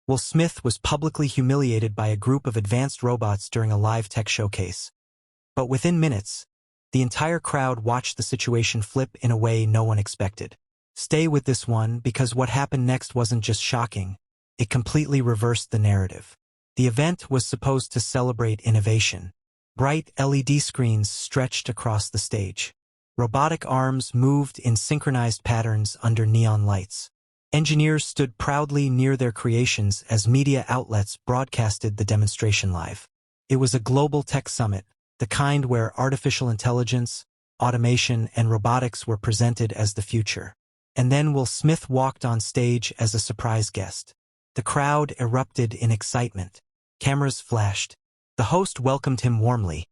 Will Smith was publicly humiliated by a group of advanced robots during a live tech showcase. But within minutes, the entire crowd watched the situation flip in a way no one expected. Stay with this one, because what happened next wasn't just shocking, it completely reversed the narrative. The event was supposed to celebrate innovation. Bright LED screens stretched across the stage. Robotic arms moved in synchronized patterns under neon lights. Engineers stood proudly near their creations as media outlets broadcasted the demonstration live. It was a global tech summit, the kind where artificial intelligence, automation, and robotics were presented as the future. And then Will Smith walked on stage as a surprise guest. The crowd erupted in excitement. Cameras flashed. The host welcomed him warmly,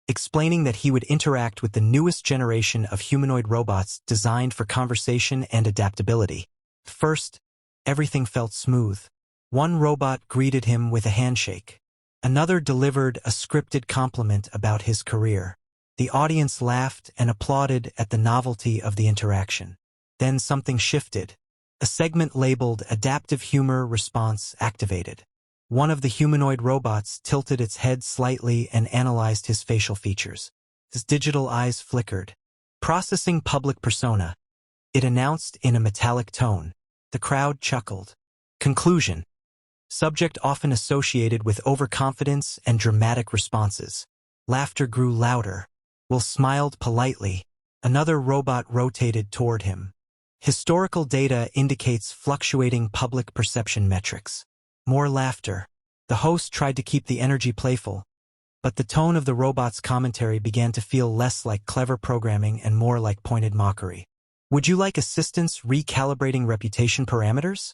explaining that he would interact with the newest generation of humanoid robots designed for conversation and adaptability. First, everything felt smooth. One robot greeted him with a handshake. Another delivered a scripted compliment about his career. The audience laughed and applauded at the novelty of the interaction. Then something shifted. A segment labeled Adaptive Humor Response activated. One of the humanoid robots tilted its head slightly and analyzed his facial features. His digital eyes flickered. Processing public persona. It announced in a metallic tone. The crowd chuckled. Conclusion. Subject often associated with overconfidence and dramatic responses. Laughter grew louder. Will smiled politely. Another robot rotated toward him. Historical data indicates fluctuating public perception metrics. More laughter. The host tried to keep the energy playful, but the tone of the robot's commentary began to feel less like clever programming and more like pointed mockery. Would you like assistance recalibrating reputation parameters?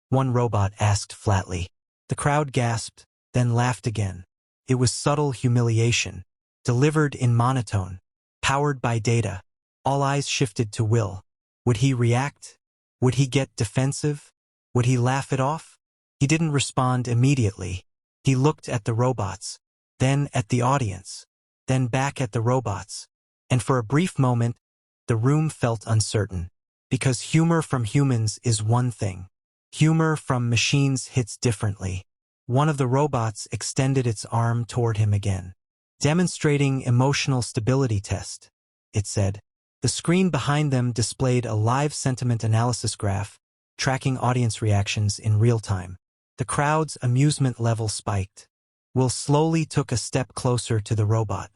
One robot asked flatly. The crowd gasped, then laughed again. It was subtle humiliation, delivered in monotone, powered by data. All eyes shifted to Will. Would he react? Would he get defensive? Would he laugh it off? He didn't respond immediately. He looked at the robots, then at the audience, then back at the robots. And for a brief moment, the room felt uncertain. Because humor from humans is one thing. Humor from machines hits differently. One of the robots extended its arm toward him again. Demonstrating emotional stability test, it said. The screen behind them displayed a live sentiment analysis graph, tracking audience reactions in real time. The crowd's amusement level spiked. Will slowly took a step closer to the robot.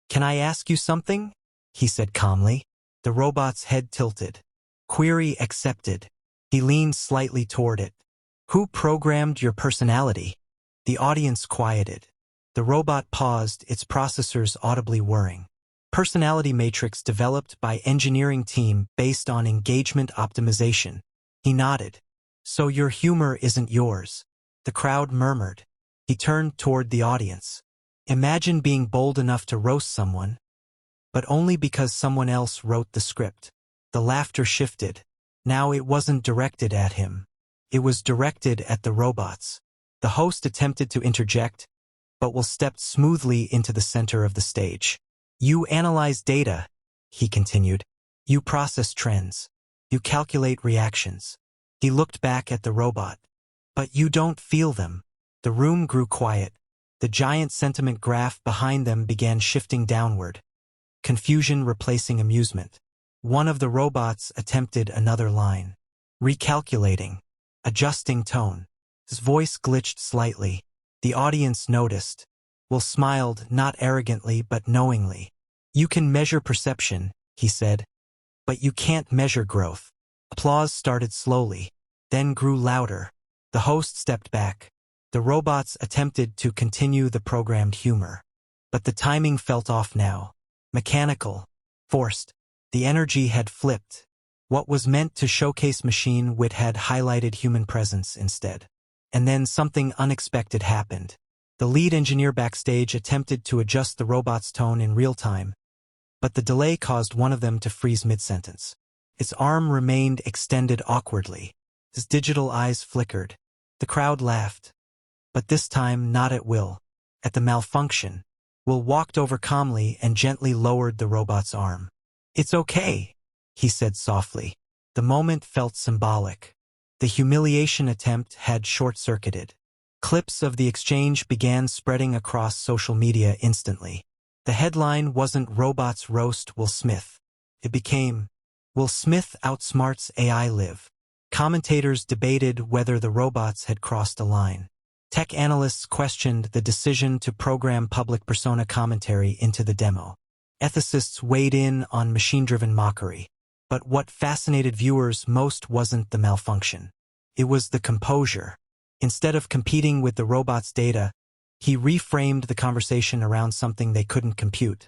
Can I ask you something? He said calmly. The robot's head tilted. Query accepted. He leaned slightly toward it. Who programmed your personality? The audience quieted. The robot paused, its processors audibly whirring. Personality matrix developed by engineering team based on engagement optimization. He nodded. So your humor isn't yours. The crowd murmured. He turned toward the audience. Imagine being bold enough to roast someone, but only because someone else wrote the script. The laughter shifted. Now it wasn't directed at him. It was directed at the robots. The host attempted to interject, but Will stepped smoothly into the center of the stage. You analyze data, he continued. You process trends. You calculate reactions. He looked back at the robot. But you don't feel them. The room grew quiet. The giant sentiment graph behind them began shifting downward. Confusion replacing amusement. One of the robots attempted another line. Recalculating. Adjusting tone. His voice glitched slightly. The audience noticed. Will smiled, not arrogantly but knowingly. You can measure perception, he said. But you can't measure growth. Applause started slowly, then grew louder. The host stepped back. The robots attempted to continue the programmed humor. But the timing felt off now. Mechanical. Forced. The energy had flipped. What was meant to showcase machine wit had highlighted human presence instead. And then something unexpected happened. The lead engineer backstage attempted to adjust the robot's tone in real time, but the delay caused one of them to freeze mid-sentence. Its arm remained extended awkwardly. His digital eyes flickered. The crowd laughed. But this time not at Will. At the malfunction. Will walked over calmly and gently lowered the robot's arm. It's okay, he said softly. The moment felt symbolic. The humiliation attempt had short-circuited. Clips of the exchange began spreading across social media instantly. The headline wasn't "Robots Roast Will Smith." It became, "Will Smith Outsmarts AI Live?" Commentators debated whether the robots had crossed a line. Tech analysts questioned the decision to program public persona commentary into the demo. Ethicists weighed in on machine-driven mockery. But what fascinated viewers most wasn't the malfunction. It was the composure. Instead of competing with the robot's data, he reframed the conversation around something they couldn't compute: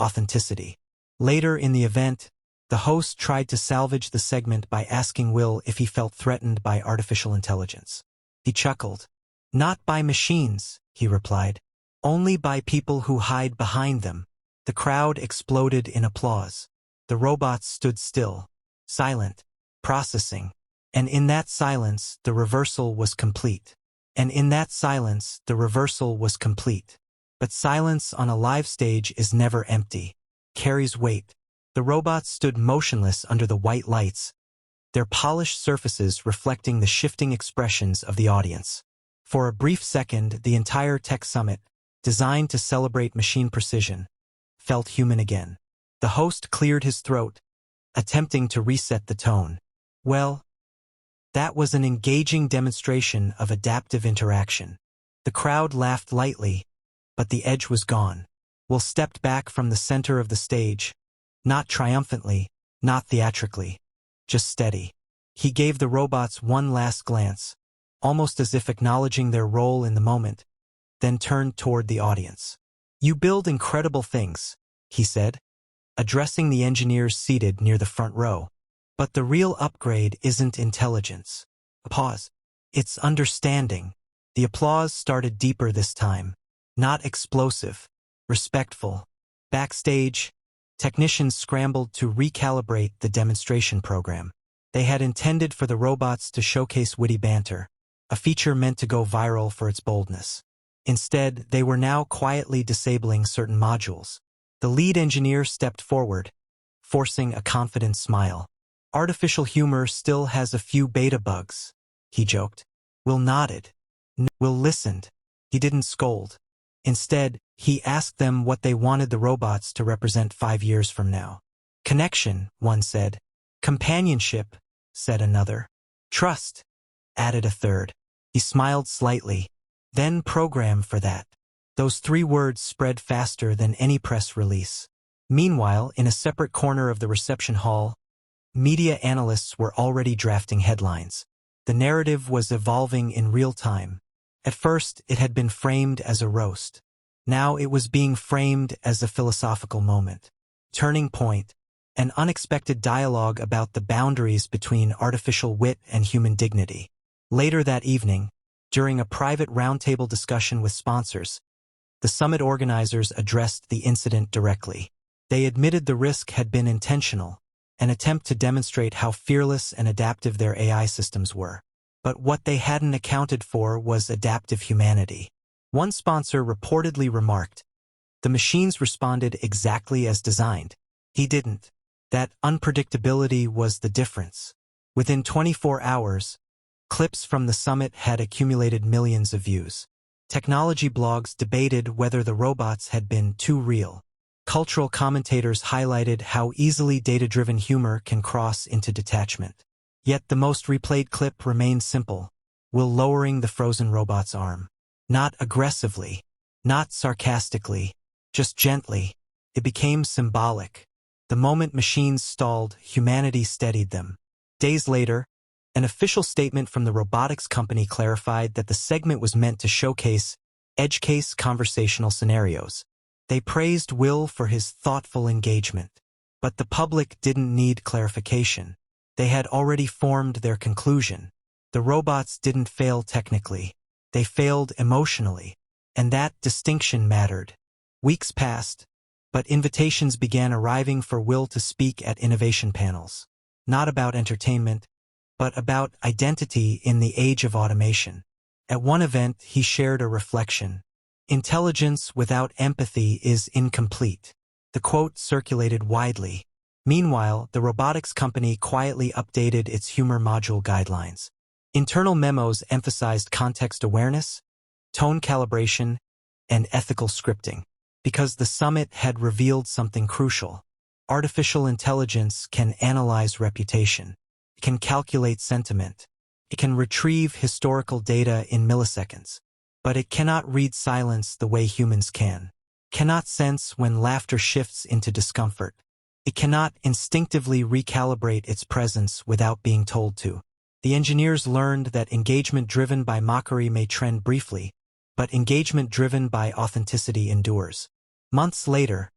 authenticity. Later in the event, the host tried to salvage the segment by asking Will if he felt threatened by artificial intelligence. He chuckled. "Not by machines," he replied. "Only by people who hide behind them." The crowd exploded in applause. The robots stood still, silent, processing. And in that silence, the reversal was complete. But silence on a live stage is never empty. Carries weight. The robots stood motionless under the white lights, their polished surfaces reflecting the shifting expressions of the audience. For a brief second, the entire tech summit, designed to celebrate machine precision, felt human again. The host cleared his throat, attempting to reset the tone. "Well, that was an engaging demonstration of adaptive interaction." The crowd laughed lightly, but the edge was gone. Will stepped back from the center of the stage, not triumphantly, not theatrically, just steady. He gave the robots one last glance, almost as if acknowledging their role in the moment, then turned toward the audience. "You build incredible things," he said, addressing the engineers seated near the front row. "But the real upgrade isn't intelligence." A pause. "It's understanding." The applause started deeper this time, not explosive, respectful. Backstage, technicians scrambled to recalibrate the demonstration program. They had intended for the robots to showcase witty banter, a feature meant to go viral for its boldness. Instead, they were now quietly disabling certain modules. The lead engineer stepped forward, forcing a confident smile. "Artificial humor still has a few beta bugs," he joked. Will nodded. Will listened. He didn't scold. Instead, he asked them what they wanted the robots to represent 5 years from now. "Connection," one said. "Companionship," said another. "Trust," added a third. He smiled slightly. "Then program for that." Those 3 words spread faster than any press release. Meanwhile, in a separate corner of the reception hall, media analysts were already drafting headlines. The narrative was evolving in real time. At first, it had been framed as a roast. Now it was being framed as a philosophical moment. Turning point, an unexpected dialogue about the boundaries between artificial wit and human dignity. Later that evening, during a private roundtable discussion with sponsors, the summit organizers addressed the incident directly. They admitted the risk had been intentional, an attempt to demonstrate how fearless and adaptive their AI systems were. But what they hadn't accounted for was adaptive humanity. One sponsor reportedly remarked, "The machines responded exactly as designed." He didn't. That unpredictability was the difference. Within 24 hours, clips from the summit had accumulated millions of views. Technology blogs debated whether the robots had been too real. Cultural commentators highlighted how easily data-driven humor can cross into detachment. Yet the most replayed clip remained simple: Will lowering the frozen robot's arm. Not aggressively, not sarcastically, just gently. It became symbolic. The moment machines stalled, humanity steadied them. Days later, an official statement from the robotics company clarified that the segment was meant to showcase edge case conversational scenarios. They praised Will for his thoughtful engagement. But the public didn't need clarification. They had already formed their conclusion. The robots didn't fail technically. They failed emotionally. And that distinction mattered. Weeks passed, but invitations began arriving for Will to speak at innovation panels. Not about entertainment, but about identity in the age of automation. At one event, he shared a reflection: "Intelligence without empathy is incomplete." The quote circulated widely. Meanwhile, the robotics company quietly updated its humor module guidelines. Internal memos emphasized context awareness, tone calibration, and ethical scripting. Because the summit had revealed something crucial. Artificial intelligence can analyze reputation. It can calculate sentiment. It can retrieve historical data in milliseconds. But it cannot read silence the way humans can. It cannot sense when laughter shifts into discomfort. It cannot instinctively recalibrate its presence without being told to. The engineers learned that engagement driven by mockery may trend briefly, but engagement driven by authenticity endures. Months later,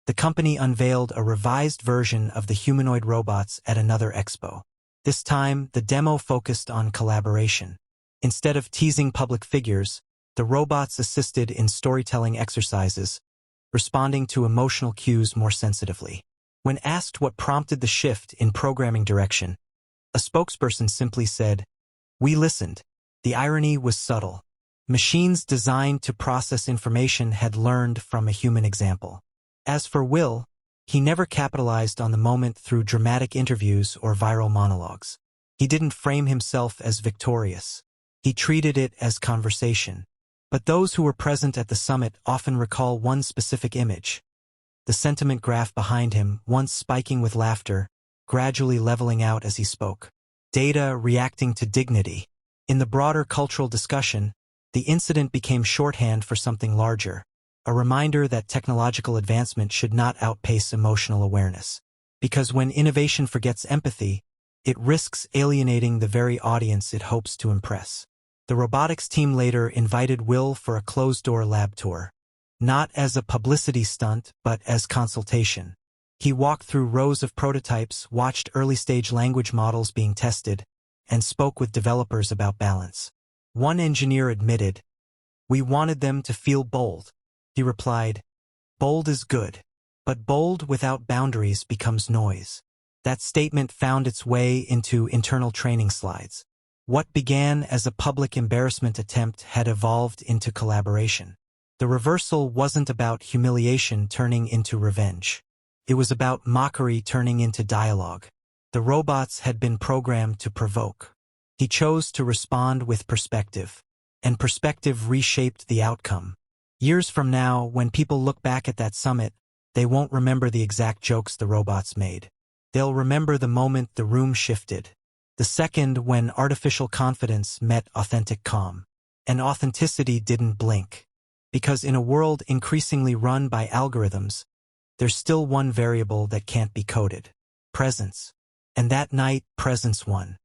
the company unveiled a revised version of the humanoid robots at another expo. This time, the demo focused on collaboration. Instead of teasing public figures, the robots assisted in storytelling exercises, responding to emotional cues more sensitively. When asked what prompted the shift in programming direction, a spokesperson simply said, "We listened." The irony was subtle. Machines designed to process information had learned from a human example. As for Will, he never capitalized on the moment through dramatic interviews or viral monologues. He didn't frame himself as victorious. He treated it as conversation. But those who were present at the summit often recall one specific image. The sentiment graph behind him, once spiking with laughter, gradually leveling out as he spoke. Data reacting to dignity. In the broader cultural discussion, the incident became shorthand for something larger, a reminder that technological advancement should not outpace emotional awareness. Because when innovation forgets empathy, it risks alienating the very audience it hopes to impress. The robotics team later invited Will for a closed-door lab tour. Not as a publicity stunt, but as consultation. He walked through rows of prototypes, watched early-stage language models being tested, and spoke with developers about balance. One engineer admitted, "We wanted them to feel bold." He replied, "Bold is good, but bold without boundaries becomes noise." That statement found its way into internal training slides. What began as a public embarrassment attempt had evolved into collaboration. The reversal wasn't about humiliation turning into revenge. It was about mockery turning into dialogue. The robots had been programmed to provoke. He chose to respond with perspective, and perspective reshaped the outcome. Years from now, when people look back at that summit, they won't remember the exact jokes the robots made. They'll remember the moment the room shifted, the second when artificial confidence met authentic calm, and authenticity didn't blink. Because in a world increasingly run by algorithms, there's still one variable that can't be coded: presence. And that night, presence won.